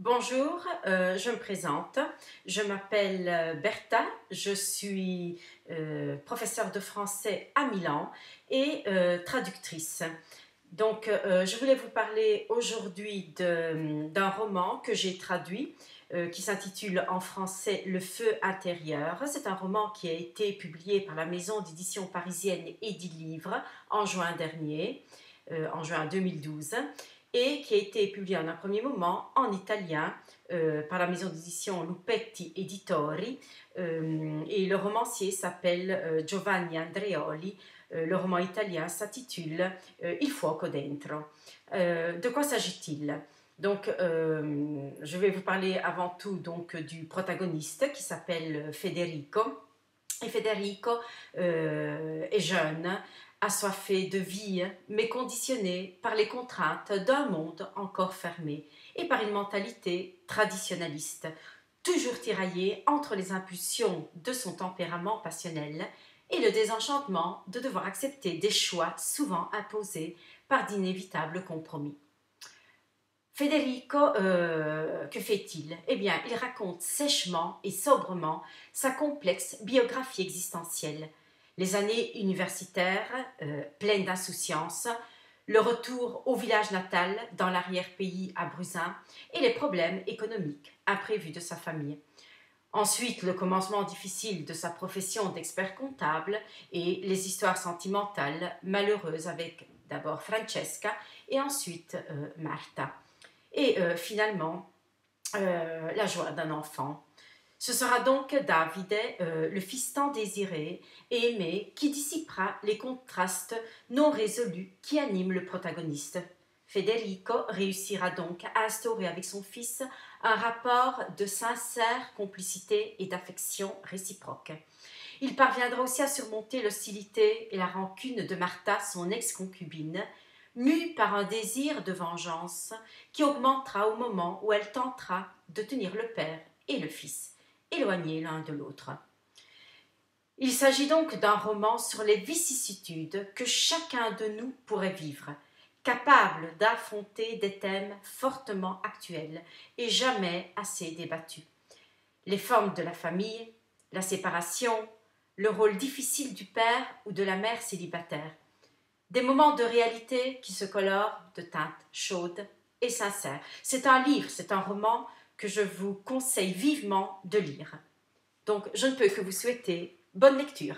Bonjour, je me présente. Je m'appelle Bertha, je suis professeure de français à Milan et traductrice. Donc, je voulais vous parler aujourd'hui d'un roman que j'ai traduit qui s'intitule en français Le Feu intérieur. C'est un roman qui a été publié par la maison d'édition parisienne Edilivre en juin dernier, en juin 2012, et qui a été publié en un premier moment en italien par la maison d'édition Lupetti Editori, et le romancier s'appelle Giovanni Andreoli. Le roman italien s'intitule Il fuoco dentro. De quoi s'agit-il? Donc, je vais vous parler avant tout donc, du protagoniste qui s'appelle Federico. Et Federico est jeune, assoiffé de vie, mais conditionné par les contraintes d'un monde encore fermé et par une mentalité traditionnaliste, toujours tiraillé entre les impulsions de son tempérament passionnel et le désenchantement de devoir accepter des choix souvent imposés par d'inévitables compromis. Federico, que fait-il? Eh bien, il raconte sèchement et sobrement sa complexe biographie existentielle, les années universitaires pleines d'insouciance, le retour au village natal dans l'arrière-pays à Brusin et les problèmes économiques imprévus de sa famille. Ensuite, le commencement difficile de sa profession d'expert comptable et les histoires sentimentales malheureuses avec d'abord Francesca et ensuite Marta. Et finalement, la joie d'un enfant. Ce sera donc Davide, le fils tant désiré et aimé, qui dissipera les contrastes non résolus qui animent le protagoniste. Federico réussira donc à instaurer avec son fils un rapport de sincère complicité et d'affection réciproque. Il parviendra aussi à surmonter l'hostilité et la rancune de Martha, son ex-concubine, mue par un désir de vengeance qui augmentera au moment où elle tentera de tenir le père et le fils éloignés l'un de l'autre. Il s'agit donc d'un roman sur les vicissitudes que chacun de nous pourrait vivre, capable d'affronter des thèmes fortement actuels et jamais assez débattus. Les formes de la famille, la séparation, le rôle difficile du père ou de la mère célibataire. Des moments de réalité qui se colorent de teintes chaudes et sincères. C'est un livre, c'est un roman que je vous conseille vivement de lire. Donc, je ne peux que vous souhaiter bonne lecture.